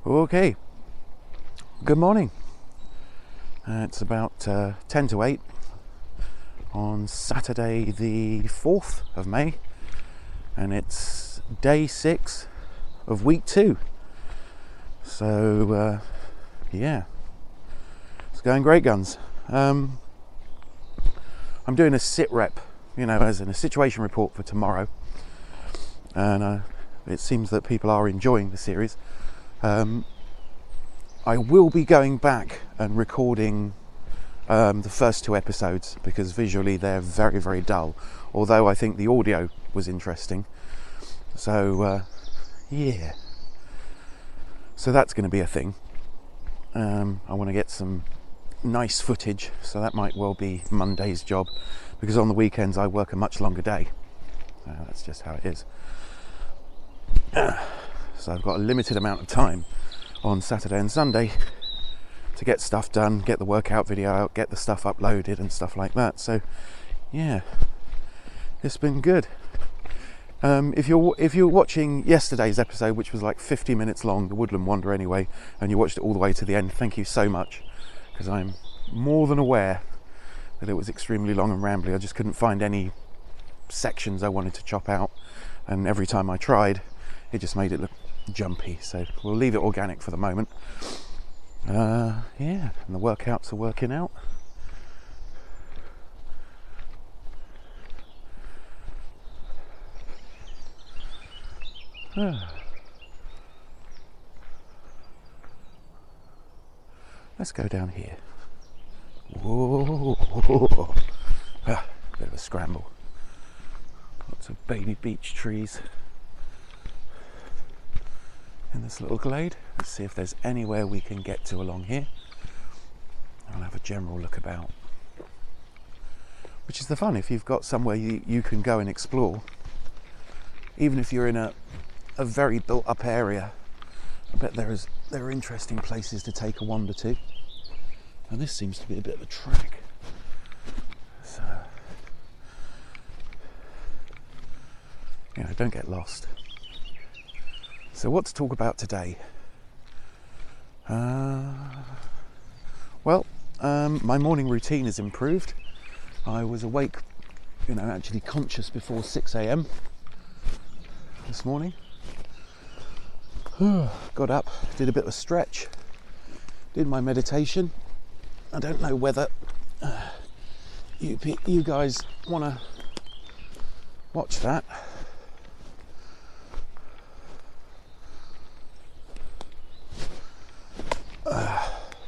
Okay, good morning. It's about 10 to 8 on Saturday the 4th of May, and it's day 6 of week 2. So yeah, it's going great guns. I'm doing a sit rep, as in a situation report for tomorrow, and it seems that people are enjoying the series. I will be going back and recording the first 2 episodes because visually they're very, very dull, although I think the audio was interesting. So yeah, so that's going to be a thing. I want to get some nice footage, so that might well be Monday's job, because on the weekends I work a much longer day. That's just how it is. So I've got a limited amount of time on Saturday and Sunday to get stuff done, get the workout video out, get the stuff uploaded and stuff like that. So yeah, it's been good. If you're watching yesterday's episode, which was like 50 minutes long, the Woodland Wander anyway, and you watched it all the way to the end, thank you so much, because I'm more than aware that it was extremely long and rambly. I just couldn't find any sections I wanted to chop out, and every time I tried it just made it look jumpy, so we'll leave it organic for the moment. Yeah, and the workouts are working out. Let's go down here. Whoa. Bit of a scramble. Lots of baby beech trees in this little glade. Let's see if there's anywhere we can get to along here. I'll have a general look about, which is the fun. If you've got somewhere you can go and explore, even if you're in a very built up area, I bet there are interesting places to take a wander to. And this seems to be a bit of a track, so don't get lost. So what to talk about today? My morning routine is improved. I was awake, actually conscious before 6 a.m. this morning. Got up, did a bit of a stretch, did my meditation. I don't know whether you guys want to watch that.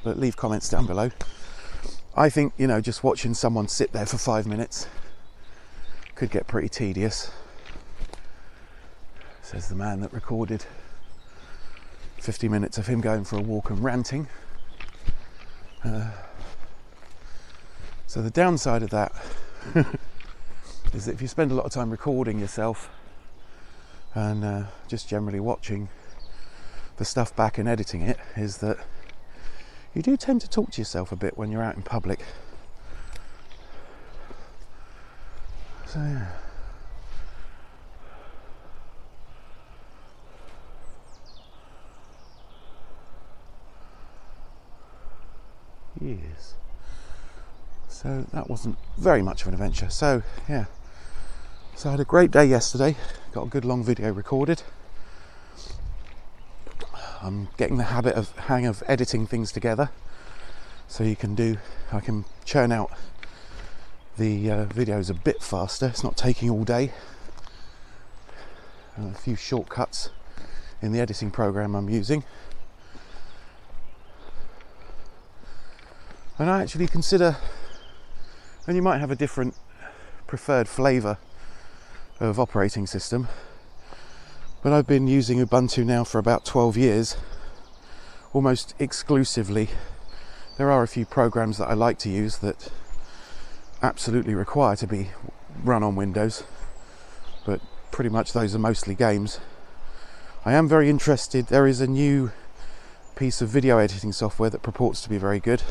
But leave comments down below. I think, just watching someone sit there for 5 minutes could get pretty tedious, says the man that recorded 50 minutes of him going for a walk and ranting. So the downside of that is that if you spend a lot of time recording yourself and just generally watching the stuff back and editing it, is that you do tend to talk to yourself a bit when you're out in public. So yeah. Yes. So that wasn't very much of an adventure. So yeah. So I had a great day yesterday. Got a good long video recorded. I'm getting the hang of editing things together, so I can churn out the videos a bit faster. It's not taking all day. A few shortcuts in the editing program I'm using. And I actually consider, and you might have a different preferred flavour of operating system, but I've been using Ubuntu now for about 12 years, almost exclusively. There are a few programs that I like to use that absolutely require to be run on Windows, but pretty much those are mostly games. I am very interested. There is a new piece of video editing software that purports to be very good.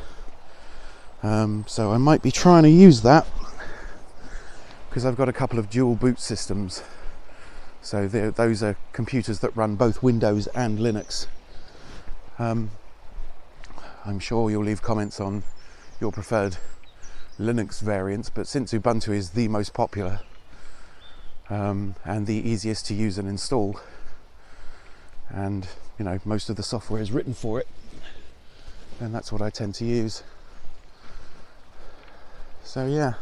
So I might be trying to use that, because I've got a couple of dual boot systems. So those are computers that run both Windows and Linux. I'm sure you'll leave comments on your preferred Linux variants, but since Ubuntu is the most popular and the easiest to use and install, and most of the software is written for it, then that's what I tend to use. So yeah,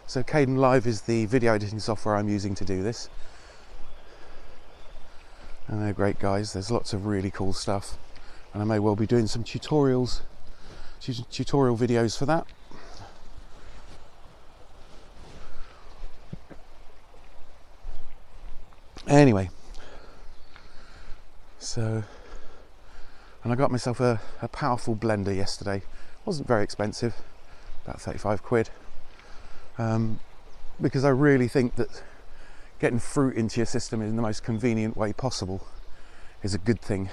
so Caden Live is the video editing software I'm using to do this, and they're great guys. There's lots of really cool stuff, and I may well be doing some tutorial videos for that. Anyway, so, and I got myself a powerful blender yesterday. It wasn't very expensive, about 35 quid, because I really think that getting fruit into your system in the most convenient way possible is a good thing.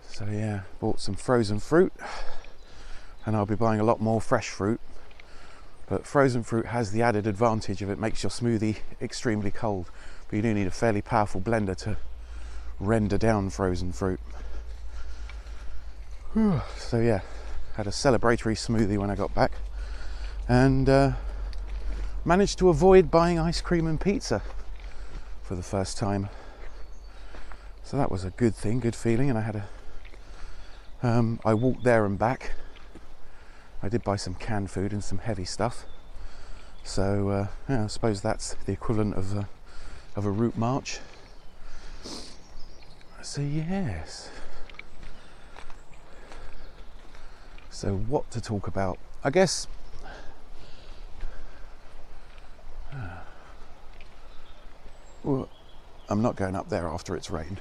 So yeah, bought some frozen fruit, and I'll be buying a lot more fresh fruit. But frozen fruit has the added advantage of it makes your smoothie extremely cold, but you do need a fairly powerful blender to render down frozen fruit. So yeah, had a celebratory smoothie when I got back, and managed to avoid buying ice cream and pizza for the first time. So that was a good thing, good feeling. And I had I walked there and back. I did buy some canned food and some heavy stuff. So yeah, I suppose that's the equivalent of a route march. So yes. So what to talk about? I guess well, I'm not going up there after it's rained.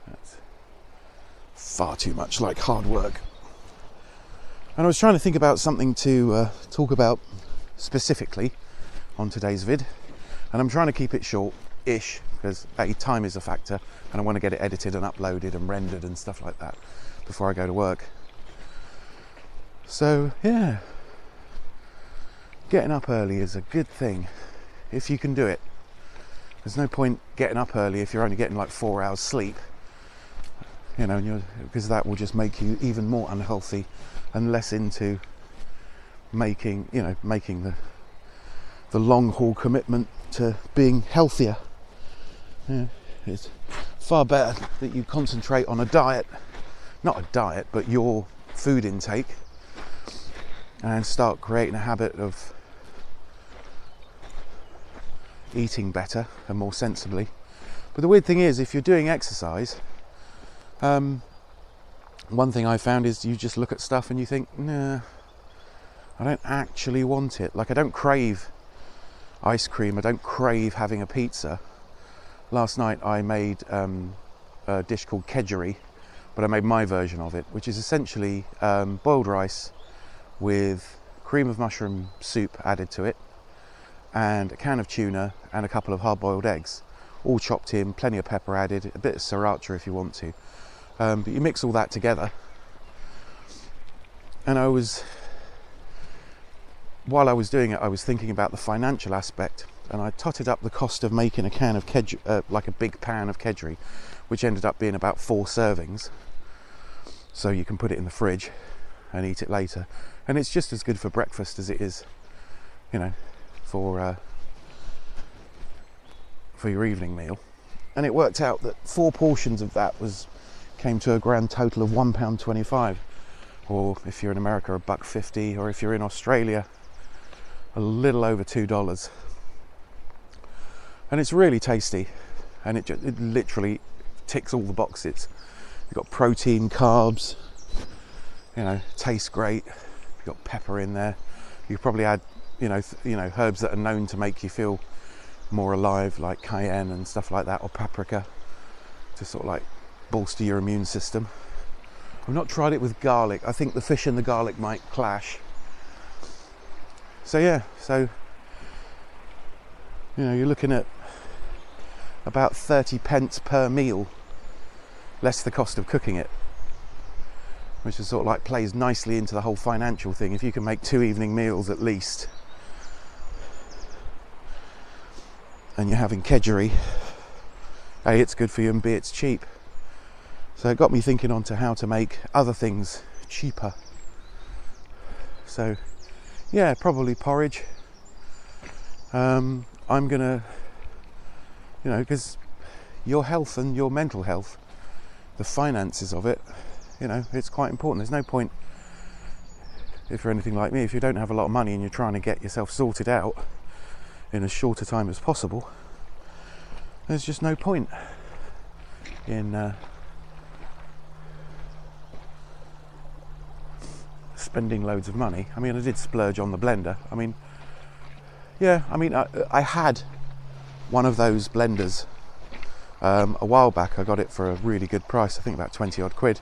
That's far too much like hard work. And I was trying to think about something to talk about specifically on today's vid, and I'm trying to keep it short-ish because time is a factor, and I want to get it edited and uploaded and rendered and stuff like that before I go to work. So yeah, getting up early is a good thing if you can do it. There's no point getting up early if you're only getting like 4 hours sleep, because that will just make you even more unhealthy and less into making the long haul commitment to being healthier. Yeah, it's far better that you concentrate on not a diet, but your food intake, and start creating a habit of eating better and more sensibly. But the weird thing is, if you're doing exercise, one thing I found is you just look at stuff and you think, nah, I don't actually want it. Like, I don't crave ice cream, I don't crave having a pizza. Last night I made a dish called kedgeree, but I made my version of it, which is essentially boiled rice with cream of mushroom soup added to it, and a can of tuna and a couple of hard-boiled eggs, all chopped in, plenty of pepper added, a bit of sriracha if you want to. But you mix all that together, and while I was doing it, I was thinking about the financial aspect, and I totted up the cost of making a can of like a big pan of kedgeree, which ended up being about 4 servings. So you can put it in the fridge and eat it later, and it's just as good for breakfast as it is, for your evening meal. And it worked out that 4 portions of that came to a grand total of £1.25, or if you're in America, $1.50, or if you're in Australia, a little over $2. And it's really tasty, and it literally ticks all the boxes. You've got protein, carbs, tastes great. You've got pepper in there. You probably add herbs that are known to make you feel more alive, like cayenne and stuff like that, or paprika, to sort of like bolster your immune system. I've not tried it with garlic. I think the fish and the garlic might clash. So yeah, you're looking at about 30 pence per meal, less the cost of cooking it, which is sort of like plays nicely into the whole financial thing. If you can make 2 evening meals at least, and you're having kedgeree, A, it's good for you, and B, it's cheap. So it got me thinking on to how to make other things cheaper. So yeah, probably porridge. I'm gonna, because your health and your mental health, the finances of it, it's quite important. There's no point, if you're anything like me, if you don't have a lot of money and you're trying to get yourself sorted out in as short a time as possible, there's just no point in spending loads of money. I mean, I did splurge on the blender. I had one of those blenders a while back. I got it for a really good price, I think about 20 odd quid.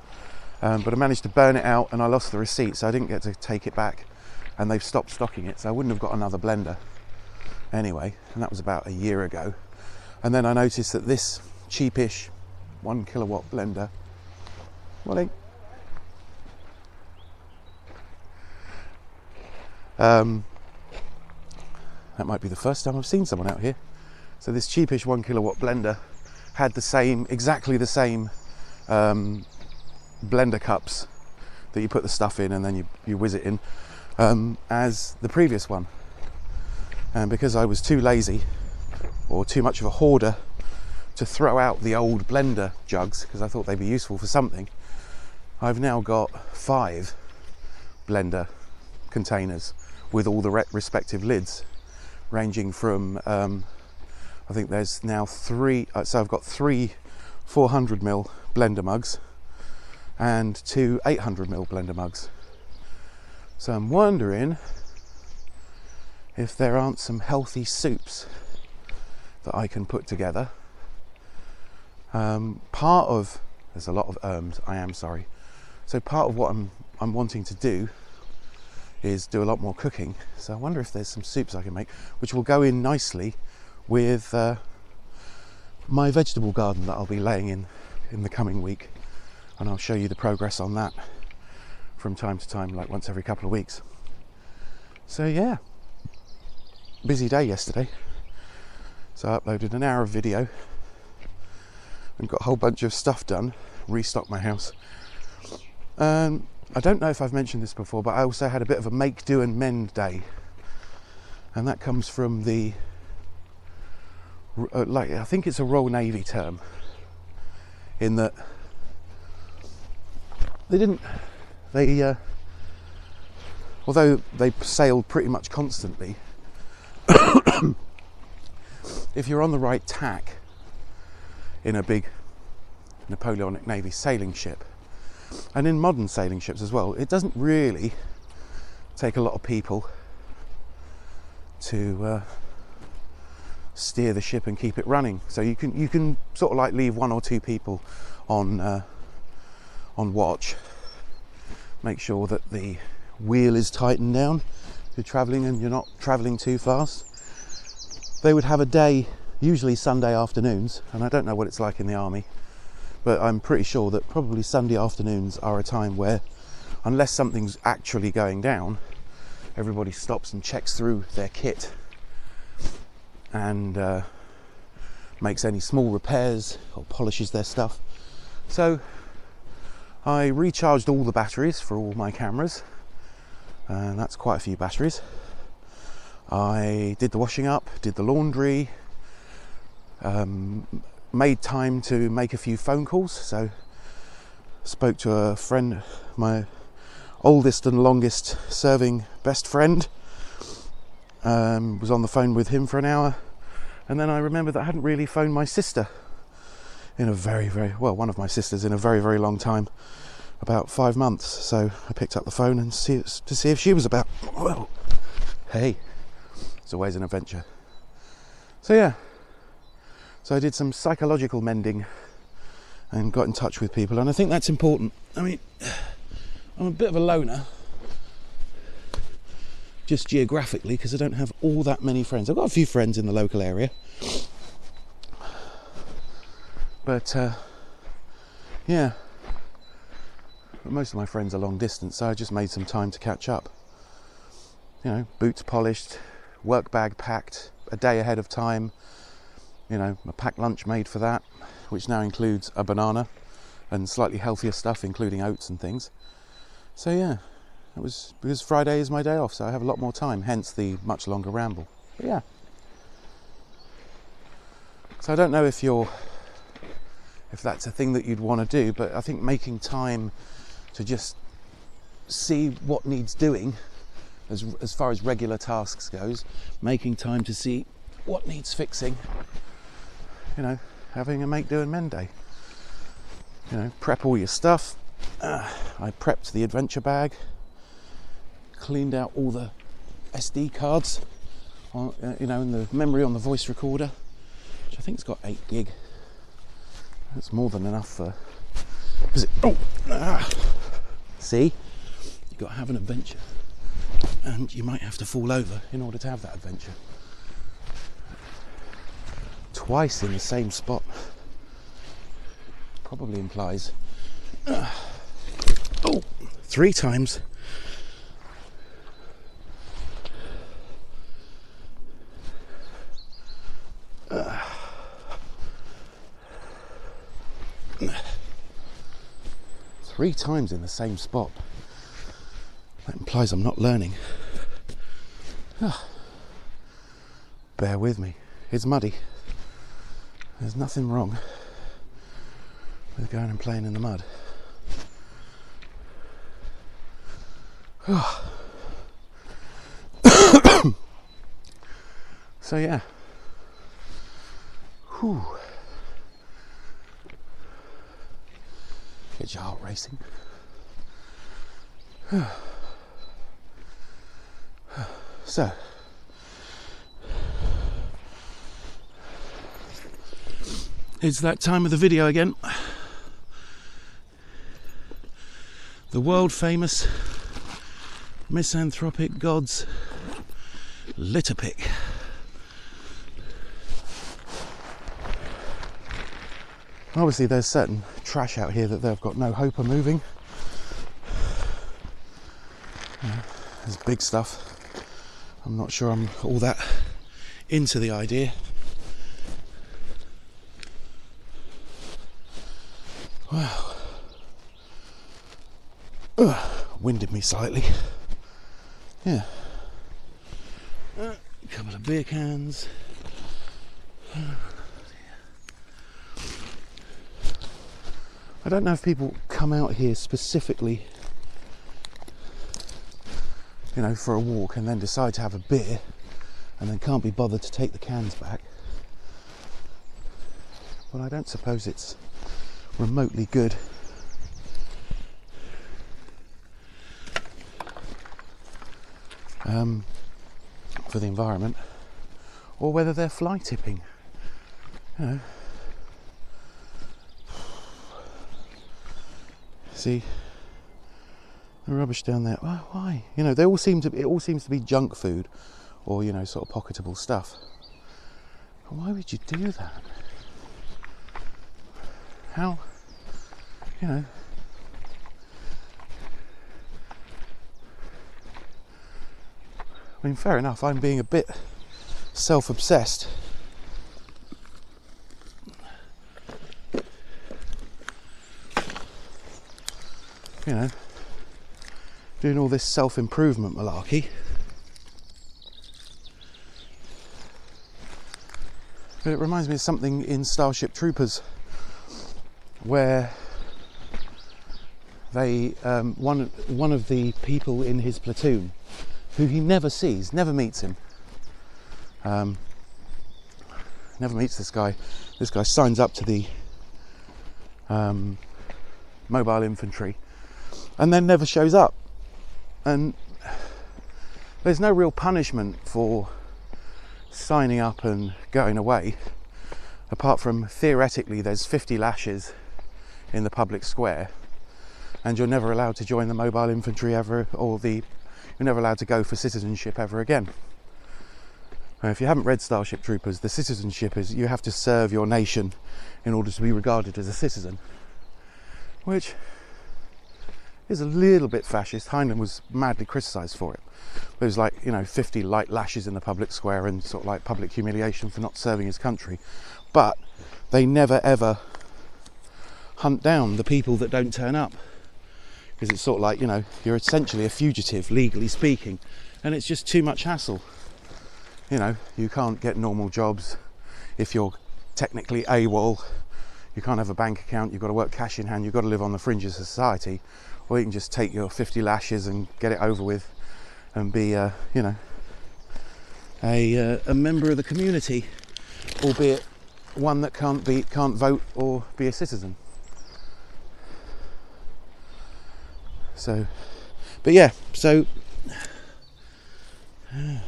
But I managed to burn it out and I lost the receipt, so I didn't get to take it back, and they've stopped stocking it, so I wouldn't have got another blender anyway, and that was about a year ago. And then I noticed that this cheapish 1 kilowatt blender, that might be the first time I've seen someone out here. So this cheapish 1 kilowatt blender had exactly the same blender cups that you put the stuff in and then you whiz it in as the previous one. And because I was too lazy or too much of a hoarder to throw out the old blender jugs because I thought they'd be useful for something, I've now got 5 blender containers with all the respective lids, ranging from I think there's now 3, so I've got 3 400ml blender mugs and 2 800ml blender mugs. So I'm wondering if there aren't some healthy soups that I can put together. There's a lot of I am sorry. So part of what I'm wanting to do is do a lot more cooking. So I wonder if there's some soups I can make, which will go in nicely with my vegetable garden that I'll be laying in the coming week. And I'll show you the progress on that from time to time, like once every couple of weeks. So yeah, busy day yesterday. So I uploaded an hour of video and got a whole bunch of stuff done, restocked my house. I don't know if I've mentioned this before, but I also had a bit of a make, do and mend day. And that comes from the, I think it's a Royal Navy term, in that although they sailed pretty much constantly, if you're on the right tack in a big Napoleonic Navy sailing ship, and in modern sailing ships as well, it doesn't really take a lot of people to steer the ship and keep it running. So you can sort of like leave 1 or 2 people on watch, make sure that the wheel is tightened down if you're travelling and you're not travelling too fast. They would have a day, usually Sunday afternoons, and I don't know what it's like in the army, but I'm pretty sure that probably Sunday afternoons are a time where, unless something's actually going down, everybody stops and checks through their kit and makes any small repairs or polishes their stuff. So I recharged all the batteries for all my cameras, and that's quite a few batteries. I did the washing up, did the laundry, made time to make a few phone calls. So spoke to a friend, my oldest and longest serving best friend, was on the phone with him for an hour, and then I remembered that I hadn't really phoned my sister in a one of my sisters in a very, very long time, about 5 months. So I picked up the phone and to see if she was about. Well, hey, it's always an adventure. So yeah, so I did some psychological mending and got in touch with people, and I think that's important. I mean, I'm a bit of a loner, just geographically, because I don't have all that many friends. I've got a few friends in the local area, but yeah, most of my friends are long distance, so I just made some time to catch up. Boots polished, work bag packed a day ahead of time, you know, a packed lunch made for that, which now includes a banana and slightly healthier stuff, including oats and things. So yeah, it was because Friday is my day off, so I have a lot more time, hence the much longer ramble. But yeah. So I don't know if that's a thing that you'd want to do, but I think making time to just see what needs doing as far as regular tasks goes, making time to see what needs fixing, you know, having a make do and mend day. You know, prep all your stuff. I prepped the adventure bag, cleaned out all the SD cards, you know, and the memory on the voice recorder, which I think's got 8 gig. That's more than enough for. See, you've got to have an adventure, and you might have to fall over in order to have that adventure. Twice in the same spot probably implies 3 times. Three times in the same spot. That implies I'm not learning. Bear with me. It's muddy. There's nothing wrong with going and playing in the mud. So yeah. Whew. Get your heart racing. So, it's that time of the video again. The world famous misanthropic god's litter pick. Obviously there's certain trash out here that they've got no hope of moving. There's big stuff. I'm not sure I'm all that into the idea. Wow. Winded me slightly. Yeah. A couple of beer cans. I don't know if people come out here specifically, you know, for a walk and then decide to have a beer and then can't be bothered to take the cans back. But I don't suppose it's remotely good. For the environment, or whether they're fly tipping, you know. See the rubbish down there. Why? You know, it all seems to be junk food, or, you know, sort of pocketable stuff. But why would you do that? How? You know. I mean, fair enough, I'm being a bit self-obsessed. You know, doing all this self-improvement malarkey. But it reminds me of something in Starship Troopers where they, one of the people in his platoon, who he never sees, never meets him, never meets this guy. This guy signs up to the mobile infantry and then never shows up. And there's no real punishment for signing up and going away, apart from theoretically there's 50 lashes in the public square, and you're never allowed to join the mobile infantry ever, or you're never allowed to go for citizenship ever again. Now, if you haven't read Starship Troopers, the citizenship is you have to serve your nation in order to be regarded as a citizen, which is a little bit fascist. Heinlein was madly criticised for it. It was like, 50 light lashes in the public square and sort of like public humiliation for not serving his country. But they never ever hunt down the people that don't turn up, because it's sort of like, you're essentially a fugitive, legally speaking, and it's just too much hassle. You can't get normal jobs if you're technically AWOL. You can't have a bank account, you've got to work cash in hand, you've got to live on the fringes of society, or you can just take your 50 lashes and get it over with and be, a member of the community, albeit one that can't vote or be a citizen. So, but yeah, so it's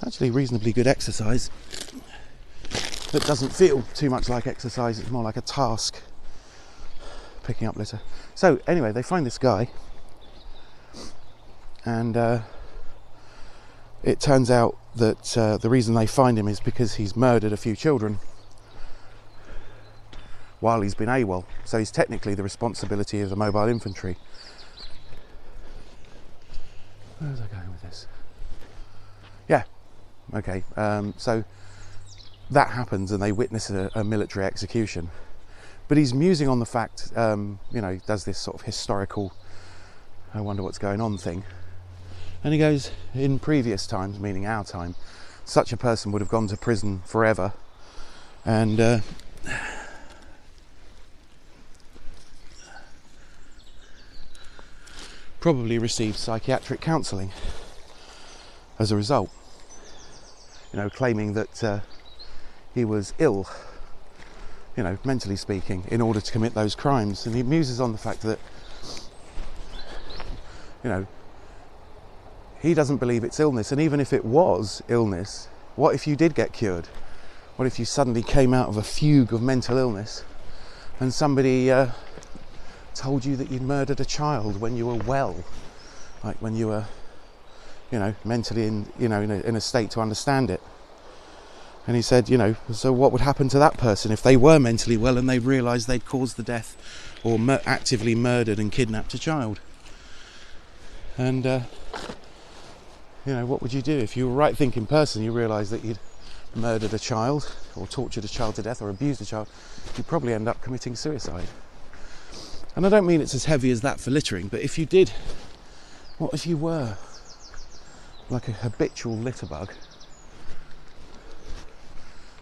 actually reasonably good exercise. That doesn't feel too much like exercise, it's more like a task, picking up litter. So anyway, they find this guy, and it turns out that the reason they find him is because he's murdered a few children while he's been AWOL. So he's technically the responsibility of the mobile infantry. Where was I going with this? Yeah, okay, so that happens and they witness a military execution, but he's musing on the fact, he does this sort of historical I wonder what's going on thing, and he goes, in previous times, meaning our time, such a person would have gone to prison forever and probably received psychiatric counselling as a result, claiming that he was ill, mentally speaking, in order to commit those crimes. And he muses on the fact that, he doesn't believe it's illness. And even if it was illness, what if you did get cured? What if you suddenly came out of a fugue of mental illness and somebody told you that you'd murdered a child when you were well, like when you were, mentally in a state to understand it? And he said, so what would happen to that person if they were mentally well and they realised they'd caused the death or actively murdered and kidnapped a child? And, what would you do if you were a right-thinking person, you realised that you'd murdered a child or tortured a child to death or abused a child? You'd probably end up committing suicide. And I don't mean it's as heavy as that for littering, but if you did, what if you were like a habitual litterbug?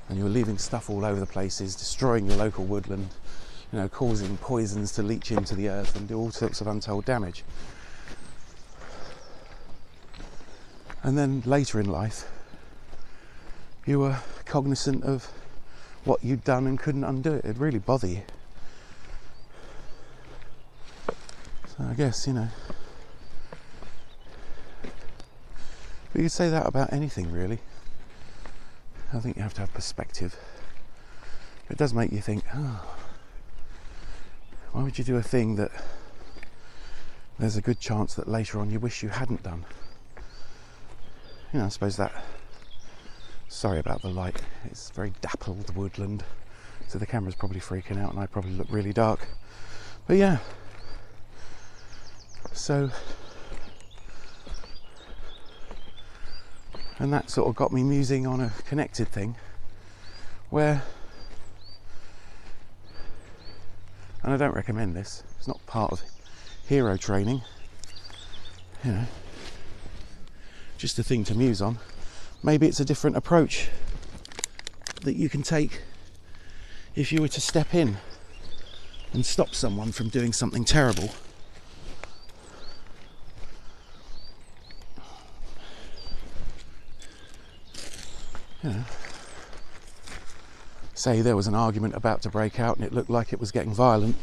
And you were leaving stuff all over the places, destroying your local woodland, causing poisons to leach into the earth and do all sorts of untold damage. And then later in life, you were cognizant of what you'd done and couldn't undo it. It'd really bother you. So I guess, but you could say that about anything, really. I think you have to have perspective. It does make you think, why would you do a thing that there's a good chance that later on you wish you hadn't done? I suppose that, sorry about the light, it's very dappled woodland, so the camera's probably freaking out and I probably look really dark. But yeah, so, and that sort of got me musing on a connected thing where, and I don't recommend this, it's not part of hero training, just a thing to muse on. Maybe it's a different approach that you can take if you were to step in and stop someone from doing something terrible. Say there was an argument about to break out and it looked like it was getting violent.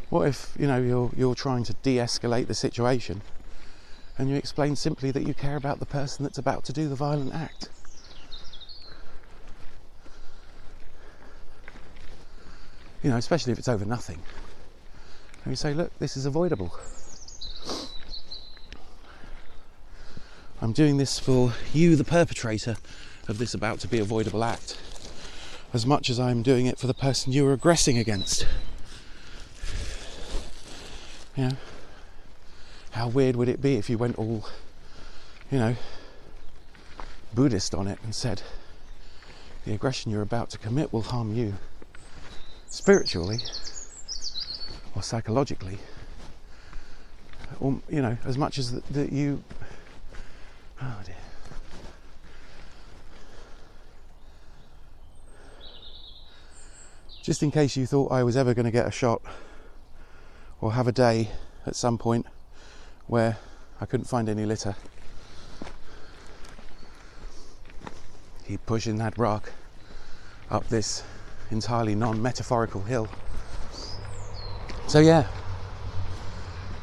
What if, you're trying to de-escalate the situation and you explain simply that you care about the person that's about to do the violent act? Especially if it's over nothing. And you say, look, this is avoidable. I'm doing this for you, the perpetrator, of this about to be avoidable act, as much as I'm doing it for the person you were aggressing against. You know, how weird would it be if you went all, you know, Buddhist on it and said, the aggression you're about to commit will harm you spiritually or psychologically, or, you know, as much as that you... Oh dear. Just in case you thought I was ever going to get a shot or have a day at some point where I couldn't find any litter, keep pushing that rock up this entirely non-metaphorical hill. So yeah,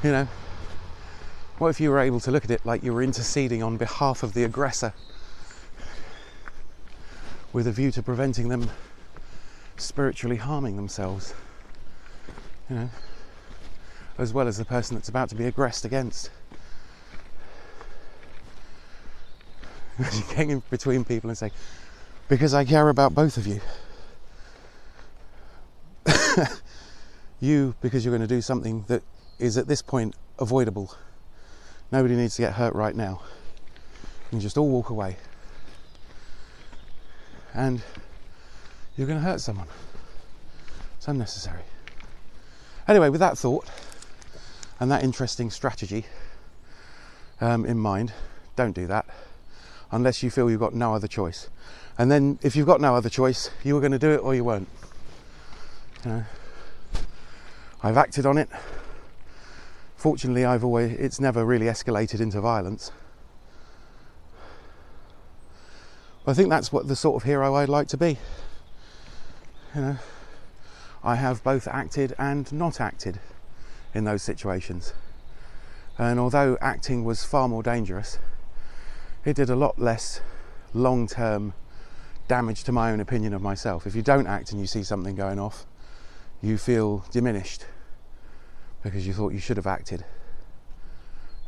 you know, what if you were able to look at it like you were interceding on behalf of the aggressor with a view to preventing them spiritually harming themselves, you know, as well as the person that's about to be aggressed against. You get in between people and say, because I care about both of you. You, because you're going to do something that is at this point avoidable. Nobody needs to get hurt right now. You can just all walk away. And you're going to hurt someone. It's unnecessary. Anyway, with that thought and that interesting strategy in mind, don't do that unless you feel you've got no other choice. And then if you've got no other choice, you were going to do it or you weren't. You know, I've acted on it. Fortunately, it's never really escalated into violence. I think that's what the sort of hero I'd like to be. You know, I have both acted and not acted in those situations. And although acting was far more dangerous, it did a lot less long-term damage to my own opinion of myself. If you don't act and you see something going off, you feel diminished because you thought you should have acted.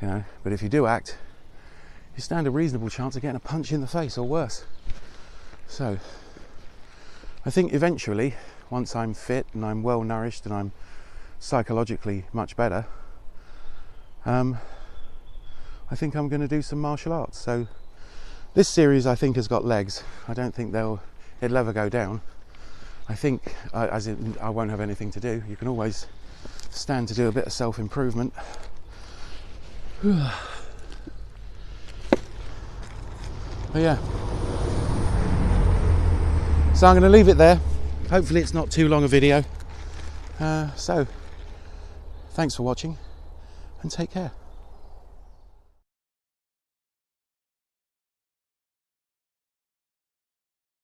You know, but if you do act, you stand a reasonable chance of getting a punch in the face or worse. So I think eventually, once I'm fit and I'm well nourished and I'm psychologically much better, I think I'm going to do some martial arts. So this series, I think, has got legs. I don't think it'll ever go down. I think, as in, I won't have anything to do. You can always stand to do a bit of self-improvement. But yeah. So I'm going to leave it there. Hopefully it's not too long a video. So thanks for watching and take care.